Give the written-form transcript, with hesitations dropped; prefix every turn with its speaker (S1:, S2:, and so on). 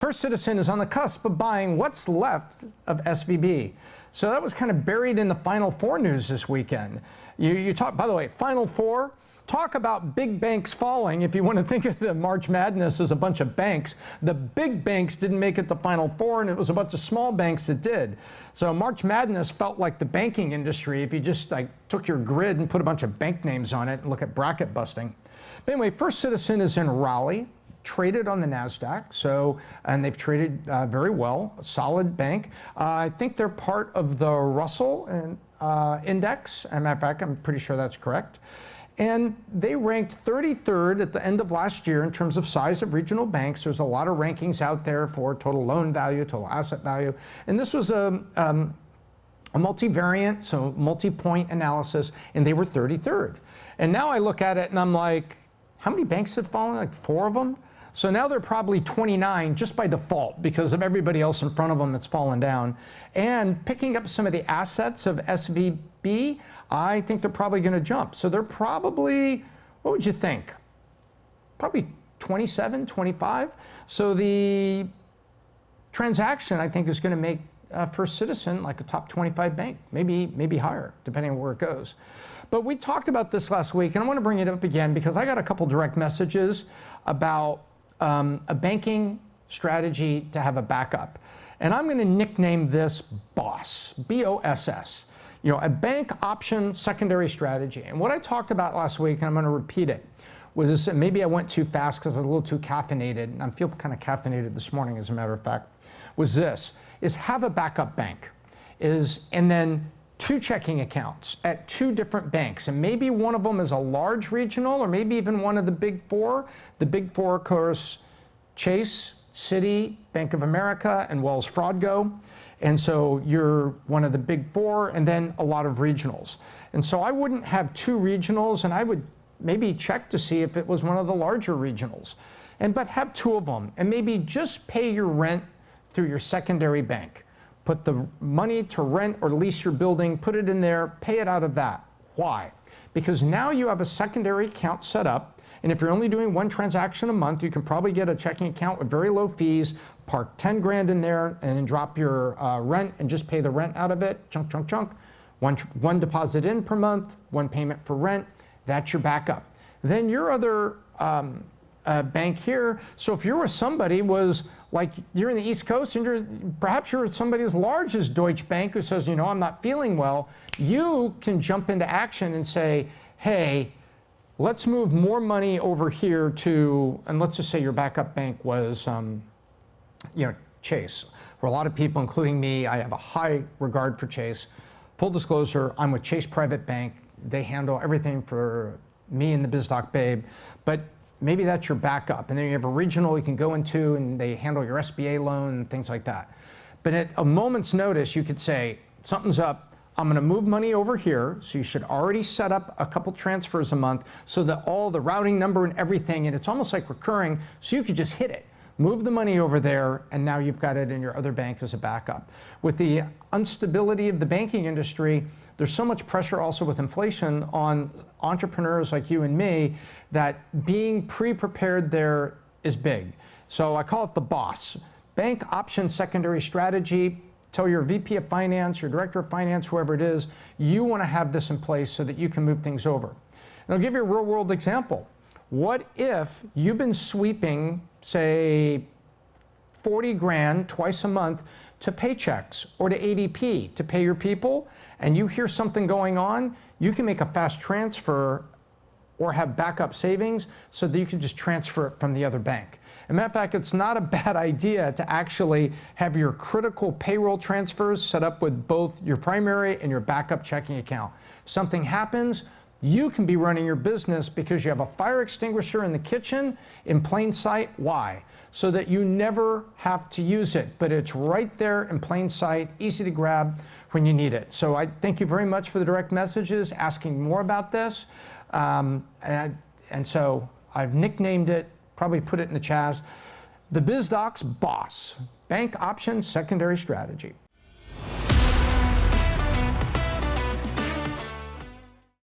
S1: First Citizen is on the cusp of buying what's left of SVB. So that was kind of buried in the Final Four news this weekend. You talk, by the way, Final Four, talk about big banks falling. If you want to think of the March Madness as a bunch of banks, the big banks didn't make it to Final Four, and it was a bunch of small banks that did. So March Madness felt like the banking industry if you just took your grid and put a bunch of bank names on it and look at bracket busting. But anyway, First Citizen is in Raleigh, traded on the NASDAQ, and they've traded very well, a solid bank. I think they're part of the Russell index. As a matter of fact, I'm pretty sure that's correct. And they ranked 33rd at the end of last year in terms of size of regional banks. There's a lot of rankings out there for total loan value, total asset value. And this was a multivariate, so multi-point analysis, and they were 33rd. And now I look at it and I'm like, how many banks have fallen? Like 4 of them? So now they're probably 29 just by default because of everybody else in front of them that's fallen down. And picking up some of the assets of SVB, I think they're probably going to jump. So they're probably, what would you think? Probably 27, 25. So the transaction, I think, is going to make First Citizen like a top 25 bank, maybe higher, depending on where it goes. But we talked about this last week, and I want to bring it up again because I got a couple direct messages about a banking strategy to have a backup. And I'm going to nickname this B.O.S.S, B-O-S-S, a bank option secondary strategy. And what I talked about last week, and I'm going to repeat it, was this, and maybe I went too fast because I was a little too caffeinated, and I feel kind of caffeinated this morning, as a matter of fact, was this, is have a backup bank, and then 2 checking accounts at 2 different banks. And maybe one of them is a large regional, or maybe even one of the big 4. The big 4, of course, Chase, Citi, Bank of America, and Wells Fargo. And so you're one of the big 4, and then a lot of regionals. And so I wouldn't have 2 regionals, and I would maybe check to see if it was one of the larger regionals. But have 2 of them, and maybe just pay your rent through your secondary bank. Put the money to rent or lease your building, put it in there, pay it out of that. Why? Because now you have a secondary account set up, and if you're only doing 1 transaction a month, you can probably get a checking account with very low fees, park 10 grand in there, and then drop your rent and just pay the rent out of it, chunk, chunk, chunk. One deposit in per month, 1 payment for rent, that's your backup. Then your other bank here, so if you're with somebody was like you're in the East Coast and perhaps you're with somebody as large as Deutsche Bank who says, I'm not feeling well, you can jump into action and say, hey, let's move more money over here to, and let's just say your backup bank was, Chase. For a lot of people, including me, I have a high regard for Chase. Full disclosure, I'm with Chase Private Bank. They handle everything for me and the Biz Doc babe, but maybe that's your backup. And then you have a regional you can go into and they handle your SBA loan and things like that. But at a moment's notice, you could say, something's up, I'm gonna move money over here. So you should already set up a couple transfers a month so that all the routing number and everything, and it's almost like recurring, so you could just hit it. Move the money over there, and now you've got it in your other bank as a backup. With the instability of the banking industry, there's so much pressure also with inflation on entrepreneurs like you and me that being pre-prepared there is big. So I call it the B.O.S.S, Bank Option Secondary Strategy. Tell your VP of Finance, your Director of Finance, whoever it is, you want to have this in place so that you can move things over. And I'll give you a real-world example. What if you've been sweeping, say, 40 grand twice a month to Paychecks or to ADP to pay your people, and you hear something going on, you can make a fast transfer or have backup savings so that you can just transfer it from the other bank. As a matter of fact, it's not a bad idea to actually have your critical payroll transfers set up with both your primary and your backup checking account. Something happens, you can be running your business because you have a fire extinguisher in the kitchen in plain sight. Why? So that you never have to use it, but it's right there in plain sight, easy to grab when you need it. So I thank you very much for the direct messages asking more about this. And so I've nicknamed it, probably put it in the chaz, the Biz Doc's B.O.S.S, Bank Option Secondary Strategy.